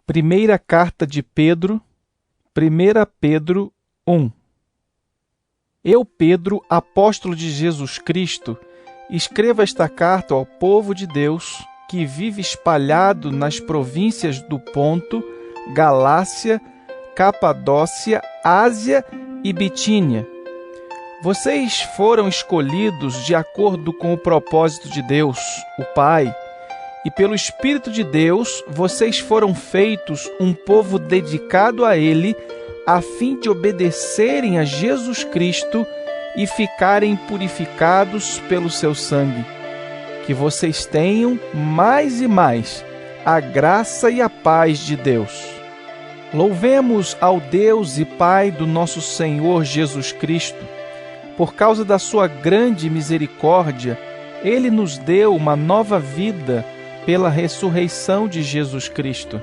Primeira carta de Pedro, 1 Pedro 1. Eu, Pedro, apóstolo de Jesus Cristo, escrevo esta carta ao povo de Deus que vive espalhado nas províncias do Ponto, Galácia, Capadócia, Ásia e Bitínia. Vocês foram escolhidos de acordo com o propósito de Deus, o Pai, e pelo Espírito de Deus, vocês foram feitos um povo dedicado a Ele, a fim de obedecerem a Jesus Cristo e ficarem purificados pelo seu sangue. Que vocês tenham mais e mais a graça e a paz de Deus. Louvemos ao Deus e Pai do nosso Senhor Jesus Cristo. Por causa da sua grande misericórdia, Ele nos deu uma nova vida pela ressurreição de Jesus Cristo.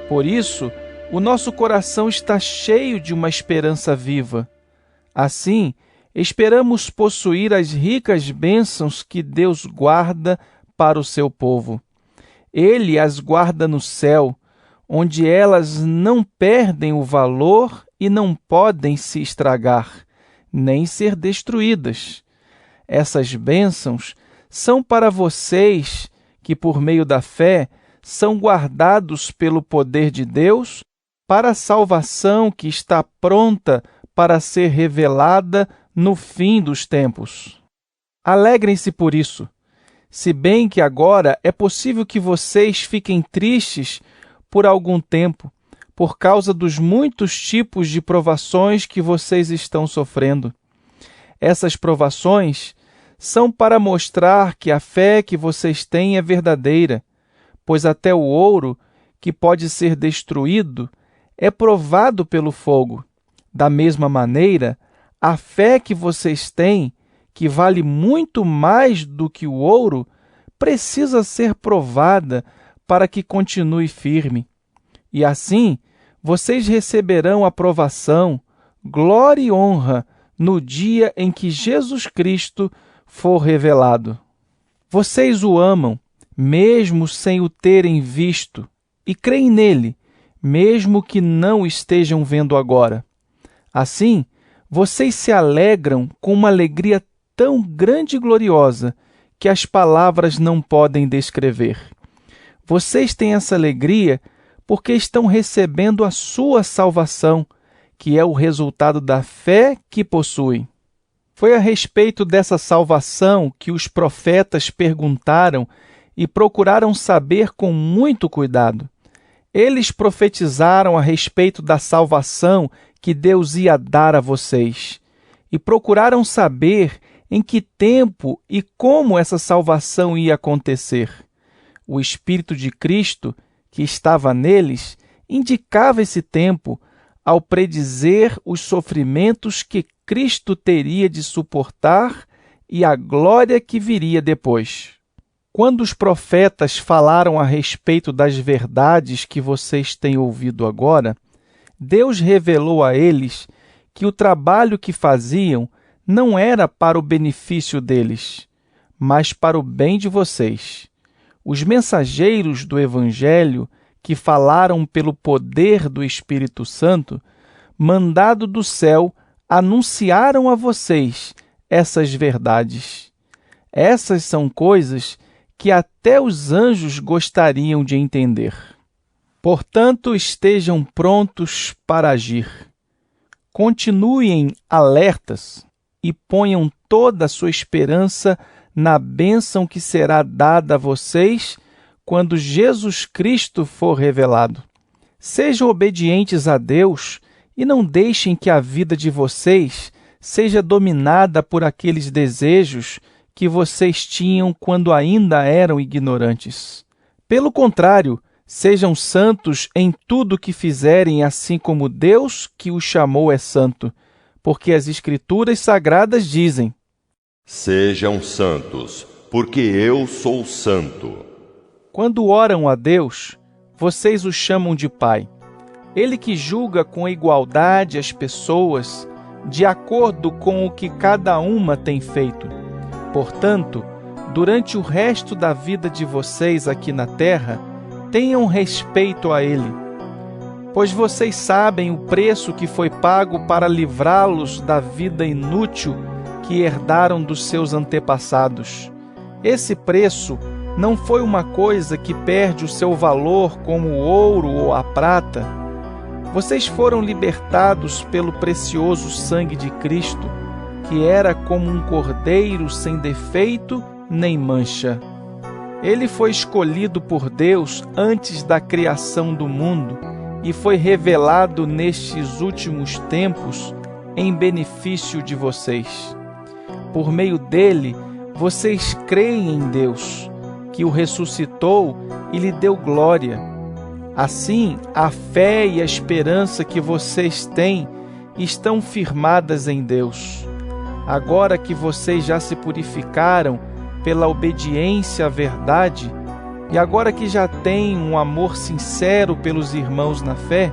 Por isso, o nosso coração está cheio de uma esperança viva. Assim, esperamos possuir as ricas bênçãos que Deus guarda para o seu povo. Ele as guarda no céu, onde elas não perdem o valor e não podem se estragar, nem ser destruídas. Essas bênçãos são para vocês que, por meio da fé, são guardados pelo poder de Deus para a salvação que está pronta para ser revelada no fim dos tempos. Alegrem-se por isso, se bem que agora é possível que vocês fiquem tristes por algum tempo, por causa dos muitos tipos de provações que vocês estão sofrendo. Essas provações são para mostrar que a fé que vocês têm é verdadeira, pois até o ouro, que pode ser destruído, é provado pelo fogo. Da mesma maneira, a fé que vocês têm, que vale muito mais do que o ouro, precisa ser provada para que continue firme. E assim, vocês receberão aprovação, glória e honra no dia em que Jesus Cristo for revelado. Vocês o amam, mesmo sem o terem visto, e creem nele, mesmo que não o estejam vendo agora. Assim, vocês se alegram com uma alegria tão grande e gloriosa que as palavras não podem descrever. Vocês têm essa alegria porque estão recebendo a sua salvação, que é o resultado da fé que possuem. Foi a respeito dessa salvação que os profetas perguntaram e procuraram saber com muito cuidado. Eles profetizaram a respeito da salvação que Deus ia dar a vocês e procuraram saber em que tempo e como essa salvação ia acontecer. O Espírito de Cristo, que estava neles, indicava esse tempo ao predizer os sofrimentos que Cristo teria de suportar e a glória que viria depois. Quando os profetas falaram a respeito das verdades que vocês têm ouvido agora, Deus revelou a eles que o trabalho que faziam não era para o benefício deles, mas para o bem de vocês. Os mensageiros do Evangelho, que falaram pelo poder do Espírito Santo, mandado do céu, anunciaram a vocês essas verdades. Essas são coisas que até os anjos gostariam de entender. Portanto, estejam prontos para agir. Continuem alertas e ponham toda a sua esperança na bênção que será dada a vocês quando Jesus Cristo for revelado. Sejam obedientes a Deus e não deixem que a vida de vocês seja dominada por aqueles desejos que vocês tinham quando ainda eram ignorantes. Pelo contrário, sejam santos em tudo que fizerem, assim como Deus que os chamou é santo, porque as Escrituras Sagradas dizem: Sejam santos, porque eu sou santo. Quando oram a Deus, vocês o chamam de Pai. Ele que julga com igualdade as pessoas, de acordo com o que cada uma tem feito. Portanto, durante o resto da vida de vocês aqui na terra, tenham respeito a ele, pois vocês sabem o preço que foi pago para livrá-los da vida inútil que herdaram dos seus antepassados. Esse preço não foi uma coisa que perde o seu valor como o ouro ou a prata. Vocês foram libertados pelo precioso sangue de Cristo, que era como um cordeiro sem defeito nem mancha. Ele foi escolhido por Deus antes da criação do mundo e foi revelado nestes últimos tempos em benefício de vocês. Por meio dele, vocês creem em Deus, que o ressuscitou e lhe deu glória. Assim, a fé e a esperança que vocês têm estão firmadas em Deus. Agora que vocês já se purificaram pela obediência à verdade, e agora que já têm um amor sincero pelos irmãos na fé,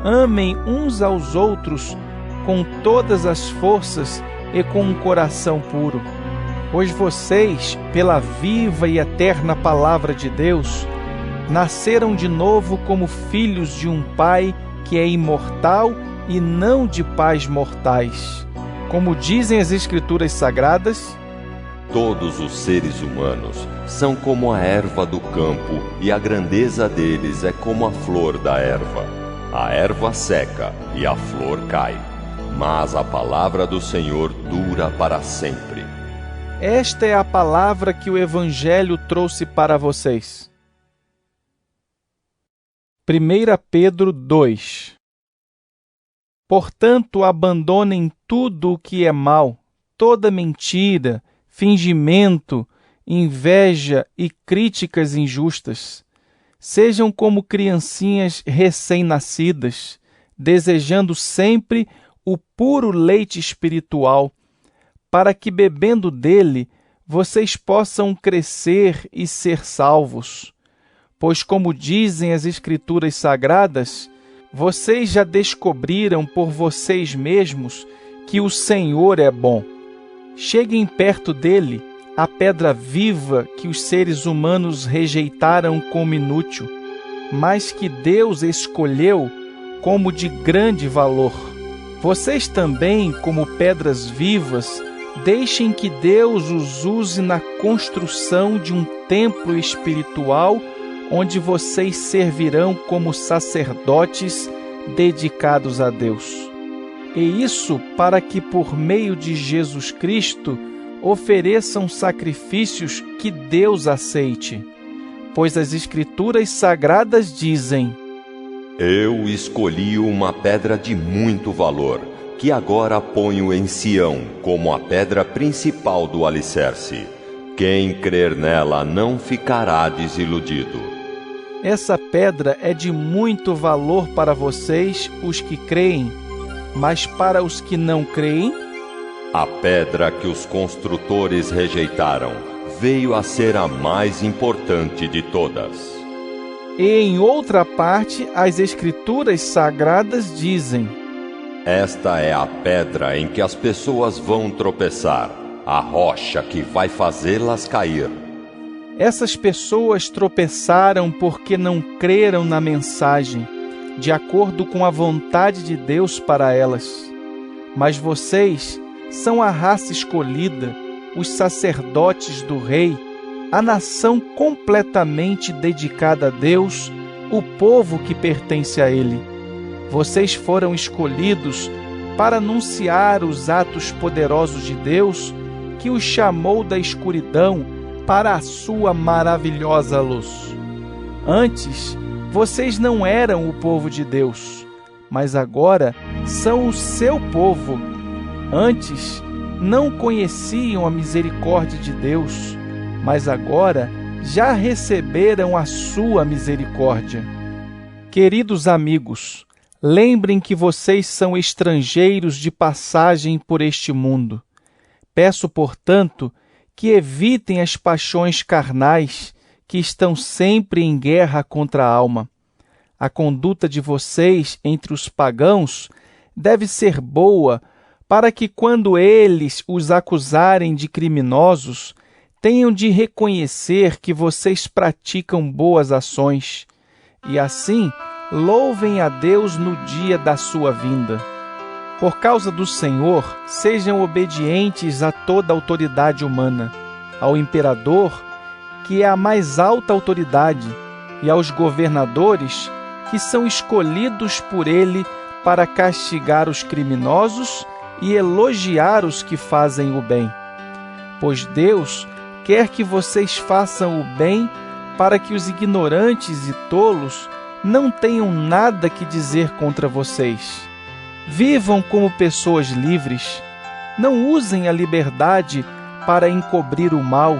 amem uns aos outros com todas as forças e com um coração puro. Pois vocês, pela viva e eterna palavra de Deus, nasceram de novo como filhos de um Pai que é imortal e não de pais mortais. Como dizem as Escrituras Sagradas, todos os seres humanos são como a erva do campo, e a grandeza deles é como a flor da erva. A erva seca e a flor cai, mas a palavra do Senhor dura para sempre. Esta é a palavra que o Evangelho trouxe para vocês. 1 Pedro 2. Portanto, abandonem tudo o que é mal, toda mentira, fingimento, inveja e críticas injustas. Sejam como criancinhas recém-nascidas, desejando sempre o puro leite espiritual, para que, bebendo dele, vocês possam crescer e ser salvos. Pois, como dizem as Escrituras Sagradas, vocês já descobriram por vocês mesmos que o Senhor é bom. Cheguem perto dele, a pedra viva que os seres humanos rejeitaram como inútil, mas que Deus escolheu como de grande valor. Vocês também, como pedras vivas, deixem que Deus os use na construção de um templo espiritual, onde vocês servirão como sacerdotes dedicados a Deus. E isso para que, por meio de Jesus Cristo, ofereçam sacrifícios que Deus aceite. Pois as Escrituras Sagradas dizem: Eu escolhi uma pedra de muito valor, que agora ponho em Sião como a pedra principal do alicerce. Quem crer nela não ficará desiludido. Essa pedra é de muito valor para vocês, os que creem, mas para os que não creem, a pedra que os construtores rejeitaram veio a ser a mais importante de todas. E em outra parte, as Escrituras Sagradas dizem: Esta é a pedra em que as pessoas vão tropeçar, a rocha que vai fazê-las cair. Essas pessoas tropeçaram porque não creram na mensagem, de acordo com a vontade de Deus para elas. Mas vocês são a raça escolhida, os sacerdotes do Rei, a nação completamente dedicada a Deus, o povo que pertence a Ele. Vocês foram escolhidos para anunciar os atos poderosos de Deus, que os chamou da escuridão para a sua maravilhosa luz. Antes, vocês não eram o povo de Deus, mas agora são o seu povo. Antes, não conheciam a misericórdia de Deus, mas agora já receberam a sua misericórdia. Queridos amigos, lembrem que vocês são estrangeiros de passagem por este mundo. Peço, portanto, que evitem as paixões carnais que estão sempre em guerra contra a alma. A conduta de vocês entre os pagãos deve ser boa, para que, quando eles os acusarem de criminosos, tenham de reconhecer que vocês praticam boas ações, e assim louvem a Deus no dia da sua vinda. Por causa do Senhor, sejam obedientes a toda autoridade humana, ao imperador, que é a mais alta autoridade, e aos governadores, que são escolhidos por ele para castigar os criminosos e elogiar os que fazem o bem. Pois Deus quer que vocês façam o bem para que os ignorantes e tolos não tenham nada que dizer contra vocês. Vivam como pessoas livres. Não usem a liberdade para encobrir o mal,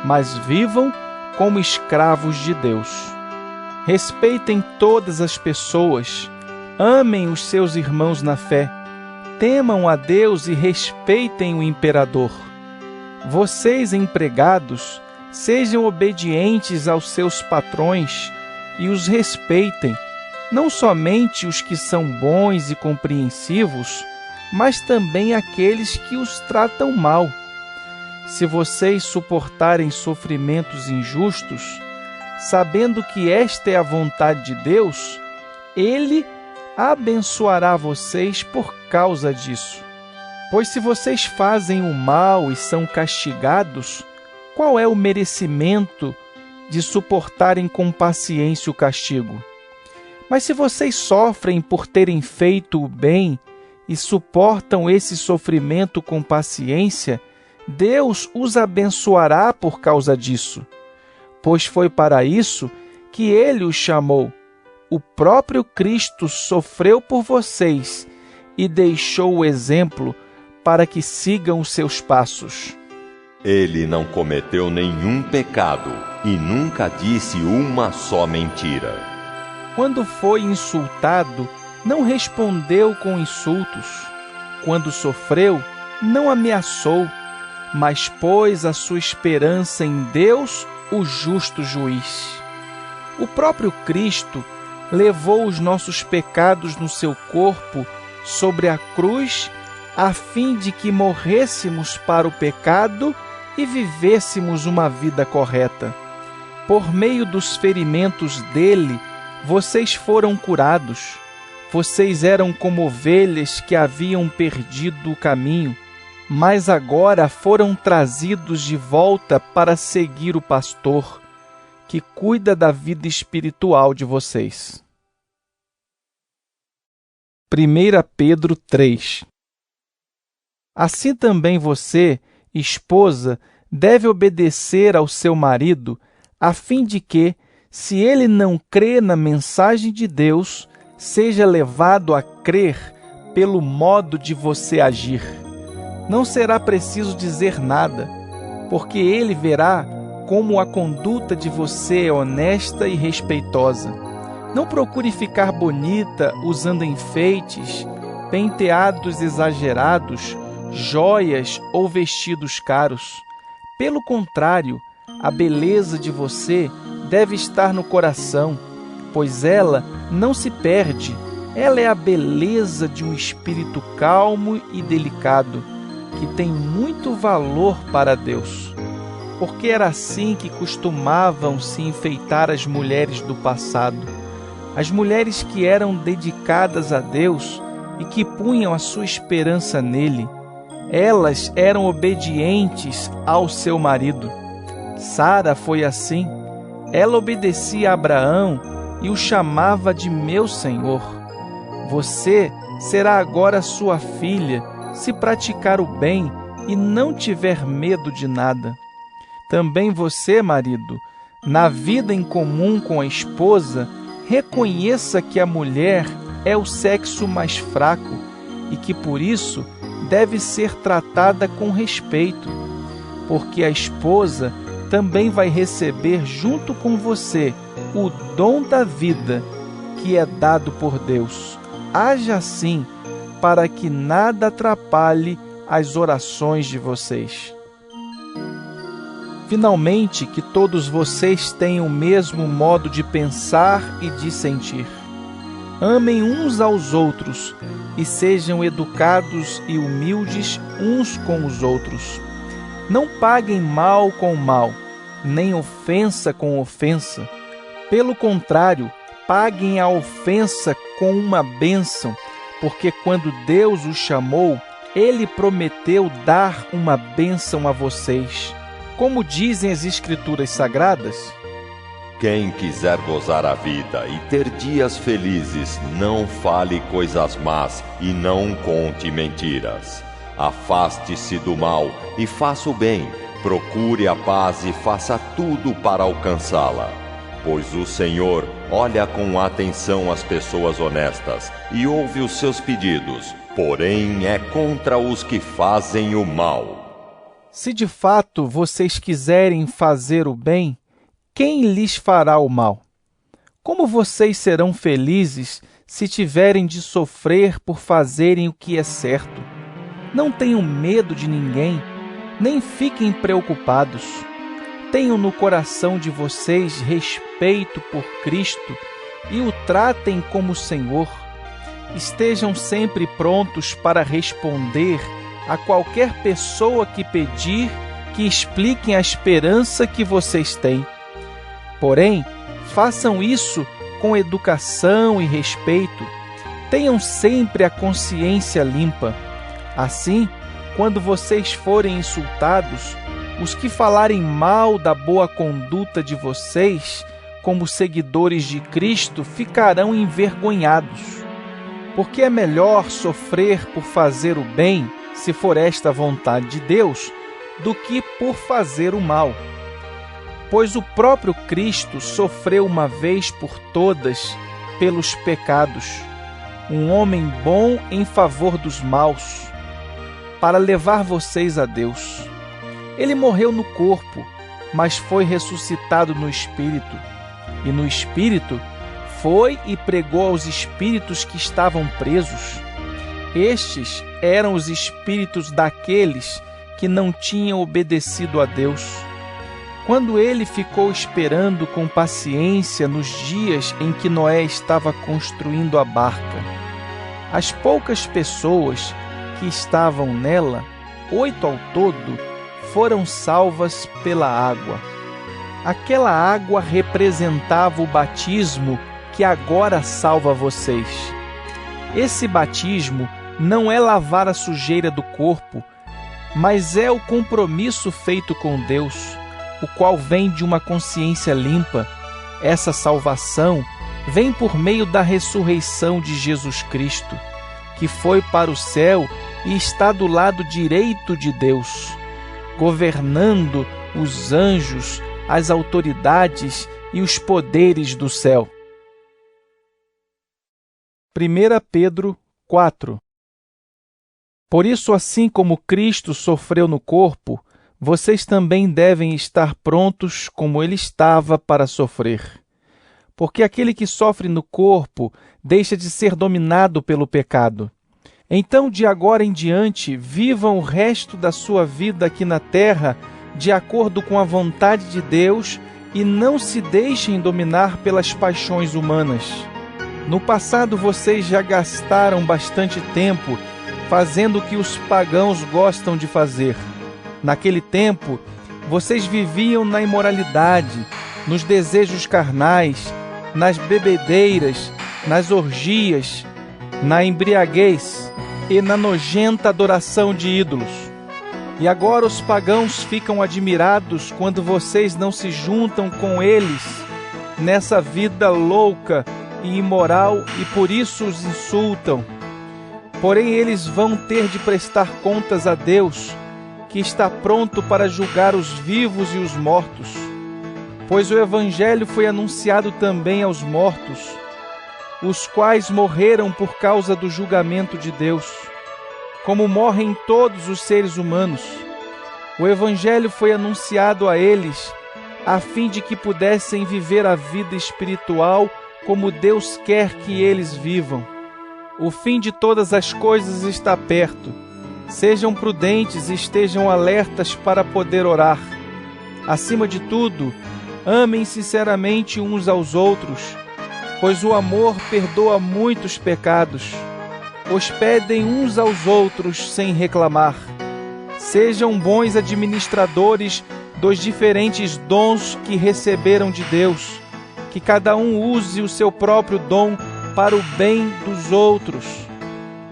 mas vivam como escravos de Deus. Respeitem todas as pessoas. Amem os seus irmãos na fé. Temam a Deus e respeitem o imperador. Vocês, empregados, sejam obedientes aos seus patrões e os respeitem, não somente os que são bons e compreensivos, mas também aqueles que os tratam mal. Se vocês suportarem sofrimentos injustos, sabendo que esta é a vontade de Deus, Ele abençoará vocês por causa disso. Pois se vocês fazem o mal e são castigados, qual é o merecimento de suportarem com paciência o castigo? Mas se vocês sofrem por terem feito o bem e suportam esse sofrimento com paciência, Deus os abençoará por causa disso. Pois foi para isso que Ele os chamou. O próprio Cristo sofreu por vocês e deixou o exemplo para que sigam os seus passos. Ele não cometeu nenhum pecado e nunca disse uma só mentira. Quando foi insultado, não respondeu com insultos. Quando sofreu, não ameaçou, mas pôs a sua esperança em Deus, o justo juiz. O próprio Cristo levou os nossos pecados no seu corpo sobre a cruz, a fim de que morrêssemos para o pecado e vivêssemos uma vida correta. Por meio dos ferimentos dele, vocês foram curados. Vocês eram como ovelhas que haviam perdido o caminho, mas agora foram trazidos de volta para seguir o pastor, que cuida da vida espiritual de vocês. 1 Pedro 3. Assim também você, esposa, deve obedecer ao seu marido, a fim de que, se ele não crê na mensagem de Deus, seja levado a crer pelo modo de você agir. Não será preciso dizer nada, porque ele verá como a conduta de você é honesta e respeitosa. Não procure ficar bonita usando enfeites, penteados exagerados, joias ou vestidos caros. Pelo contrário, a beleza de você deve estar no coração, pois ela não se perde. Ela é a beleza de um espírito calmo e delicado, que tem muito valor para Deus. Porque era assim que costumavam se enfeitar as mulheres do passado. As mulheres que eram dedicadas a Deus e que punham a sua esperança nele. Elas eram obedientes ao seu marido. Sara foi assim. Ela obedecia a Abraão e o chamava de meu senhor. Você será agora sua filha, se praticar o bem e não tiver medo de nada. Também você, marido, na vida em comum com a esposa, reconheça que a mulher é o sexo mais fraco e que, por isso, deve ser tratada com respeito, porque a esposa também vai receber junto com você o dom da vida que é dado por Deus. Haja assim, para que nada atrapalhe as orações de vocês. Finalmente, que todos vocês tenham o mesmo modo de pensar e de sentir. Amem uns aos outros e sejam educados e humildes uns com os outros. Não paguem mal com mal, nem ofensa com ofensa. Pelo contrário, paguem a ofensa com uma bênção, porque quando Deus os chamou, Ele prometeu dar uma bênção a vocês. Como dizem as Escrituras Sagradas: quem quiser gozar a vida e ter dias felizes, não fale coisas más e não conte mentiras. Afaste-se do mal e faça o bem, procure a paz e faça tudo para alcançá-la. Pois o Senhor olha com atenção as pessoas honestas e ouve os seus pedidos, porém é contra os que fazem o mal. Se de fato vocês quiserem fazer o bem, quem lhes fará o mal? Como vocês serão felizes se tiverem de sofrer por fazerem o que é certo? Não tenham medo de ninguém, nem fiquem preocupados. Tenham no coração de vocês respeito por Cristo e o tratem como Senhor. Estejam sempre prontos para responder a qualquer pessoa que pedir que expliquem a esperança que vocês têm. Porém, façam isso com educação e respeito. Tenham sempre a consciência limpa. Assim, quando vocês forem insultados, os que falarem mal da boa conduta de vocês, como seguidores de Cristo, ficarão envergonhados. Porque é melhor sofrer por fazer o bem, se for esta a vontade de Deus, do que por fazer o mal. Pois o próprio Cristo sofreu uma vez por todas pelos pecados, um homem bom em favor dos maus, para levar vocês a Deus. Ele morreu no corpo, mas foi ressuscitado no Espírito. E no Espírito foi e pregou aos espíritos que estavam presos. Estes eram os espíritos daqueles que não tinham obedecido a Deus. Quando ele ficou esperando com paciência nos dias em que Noé estava construindo a barca, as poucas pessoas que estavam nela, 8 ao todo, foram salvas pela água. Aquela água representava o batismo que agora salva vocês. Esse batismo não é lavar a sujeira do corpo, mas é o compromisso feito com Deus, o qual vem de uma consciência limpa. Essa salvação vem por meio da ressurreição de Jesus Cristo, que foi para o céu e está do lado direito de Deus, governando os anjos, as autoridades e os poderes do céu. 1 Pedro 4. Por isso, assim como Cristo sofreu no corpo, vocês também devem estar prontos como ele estava para sofrer. Porque aquele que sofre no corpo deixa de ser dominado pelo pecado. Então, de agora em diante, vivam o resto da sua vida aqui na terra de acordo com a vontade de Deus e não se deixem dominar pelas paixões humanas. No passado, vocês já gastaram bastante tempo fazendo o que os pagãos gostam de fazer. Naquele tempo, vocês viviam na imoralidade, nos desejos carnais, nas bebedeiras, nas orgias, na embriaguez e na nojenta adoração de ídolos. E agora os pagãos ficam admirados quando vocês não se juntam com eles nessa vida louca e imoral e por isso os insultam. Porém, eles vão ter de prestar contas a Deus, que está pronto para julgar os vivos e os mortos. Pois o Evangelho foi anunciado também aos mortos, os quais morreram por causa do julgamento de Deus, como morrem todos os seres humanos. O Evangelho foi anunciado a eles, a fim de que pudessem viver a vida espiritual como Deus quer que eles vivam. O fim de todas as coisas está perto. Sejam prudentes e estejam alertas para poder orar. Acima de tudo, amem sinceramente uns aos outros, pois o amor perdoa muitos pecados. Hospedem uns aos outros sem reclamar. Sejam bons administradores dos diferentes dons que receberam de Deus. Que cada um use o seu próprio dom para o bem dos outros.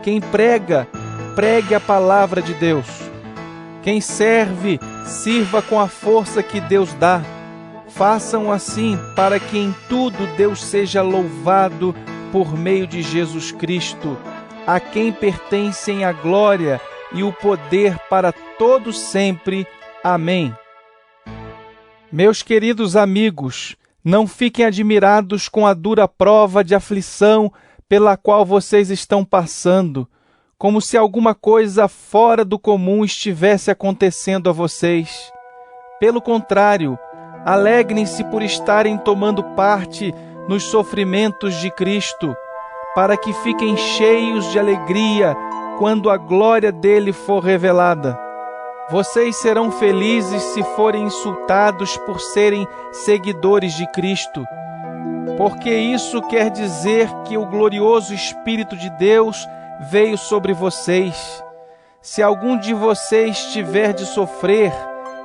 Quem prega, pregue a palavra de Deus. Quem serve, sirva com a força que Deus dá. Façam assim para que em tudo Deus seja louvado por meio de Jesus Cristo, a quem pertencem a glória e o poder para todo sempre. Amém. Meus queridos amigos, não fiquem admirados com a dura prova de aflição pela qual vocês estão passando, como se alguma coisa fora do comum estivesse acontecendo a vocês. Pelo contrário, alegrem-se por estarem tomando parte nos sofrimentos de Cristo, para que fiquem cheios de alegria quando a glória dele for revelada. Vocês serão felizes se forem insultados por serem seguidores de Cristo, porque isso quer dizer que o glorioso Espírito de Deus veio sobre vocês. Se algum de vocês tiver de sofrer,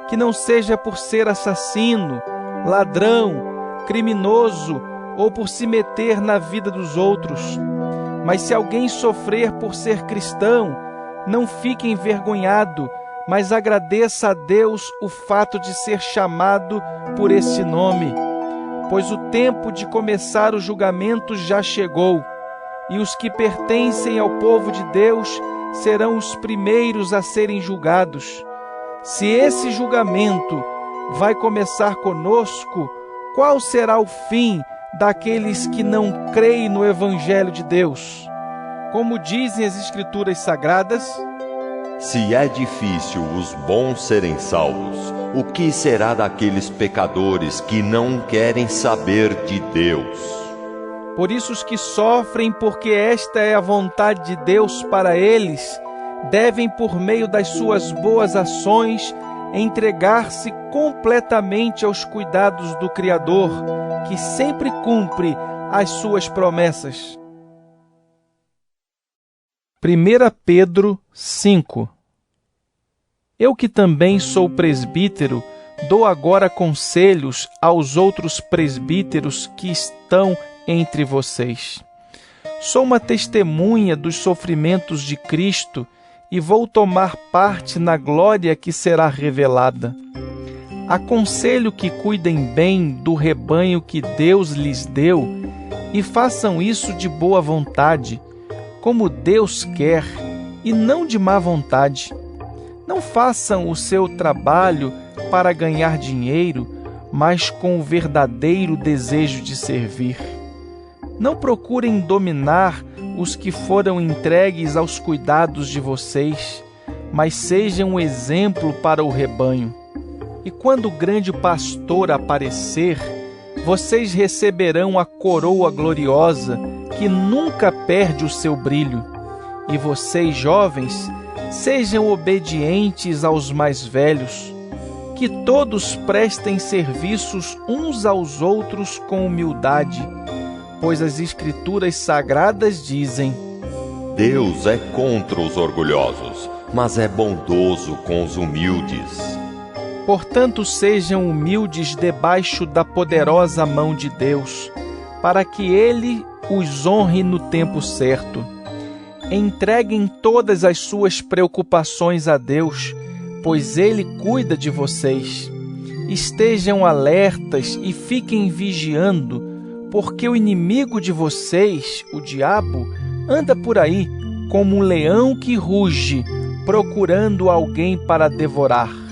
que não seja por ser assassino, ladrão, criminoso ou por se meter na vida dos outros. Mas se alguém sofrer por ser cristão, não fique envergonhado, mas agradeça a Deus o fato de ser chamado por este nome. Pois o tempo de começar o julgamento já chegou, e os que pertencem ao povo de Deus serão os primeiros a serem julgados. Se esse julgamento vai começar conosco, qual será o fim daqueles que não creem no Evangelho de Deus? Como dizem as Escrituras Sagradas: se é difícil os bons serem salvos, o que será daqueles pecadores que não querem saber de Deus? Por isso os que sofrem, porque esta é a vontade de Deus para eles, devem, por meio das suas boas ações, entregar-se completamente aos cuidados do Criador, que sempre cumpre as suas promessas. 1 Pedro 5. Eu, que também sou presbítero, dou agora conselhos aos outros presbíteros que estão entre vocês. Sou uma testemunha dos sofrimentos de Cristo e vou tomar parte na glória que será revelada. Aconselho que cuidem bem do rebanho que Deus lhes deu e façam isso de boa vontade, como Deus quer, e não de má vontade. Não façam o seu trabalho para ganhar dinheiro, mas com o verdadeiro desejo de servir. Não procurem dominar os que foram entregues aos cuidados de vocês, mas sejam um exemplo para o rebanho. E quando o grande pastor aparecer, vocês receberão a coroa gloriosa que nunca perde o seu brilho. E vocês, jovens, sejam obedientes aos mais velhos. Que todos prestem serviços uns aos outros com humildade, pois as Escrituras Sagradas dizem: Deus é contra os orgulhosos, mas é bondoso com os humildes. Portanto, sejam humildes debaixo da poderosa mão de Deus, para que Ele os honre no tempo certo. Entreguem todas as suas preocupações a Deus, pois Ele cuida de vocês. Estejam alertas e fiquem vigiando, porque o inimigo de vocês, o diabo, anda por aí como um leão que ruge, procurando alguém para devorar.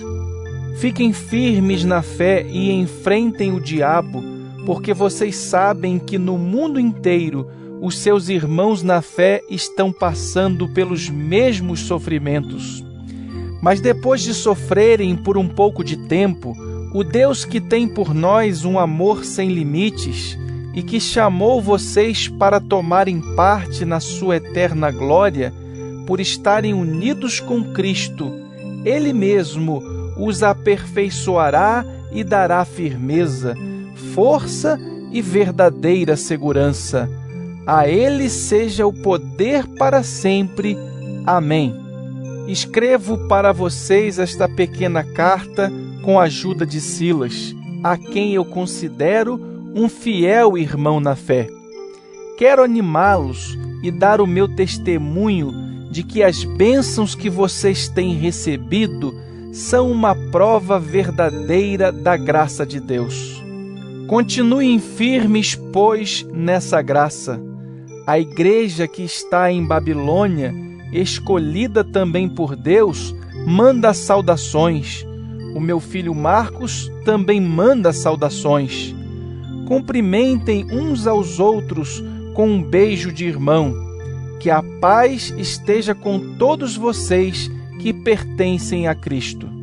Fiquem firmes na fé e enfrentem o diabo, porque vocês sabem que no mundo inteiro os seus irmãos na fé estão passando pelos mesmos sofrimentos. Mas depois de sofrerem por um pouco de tempo, o Deus que tem por nós um amor sem limites e que chamou vocês para tomarem parte na sua eterna glória, por estarem unidos com Cristo, Ele mesmo os aperfeiçoará e dará firmeza, força e verdadeira segurança. A Ele seja o poder para sempre. Amém. Escrevo para vocês esta pequena carta com a ajuda de Silas, a quem eu considero um fiel irmão na fé. Quero animá-los e dar o meu testemunho de que as bênçãos que vocês têm recebido são uma prova verdadeira da graça de Deus. Continuem firmes, pois, nessa graça. A igreja que está em Babilônia, escolhida também por Deus, manda saudações. O meu filho Marcos também manda saudações. Cumprimentem uns aos outros com um beijo de irmão. Que a paz esteja com todos vocês que pertencem a Cristo.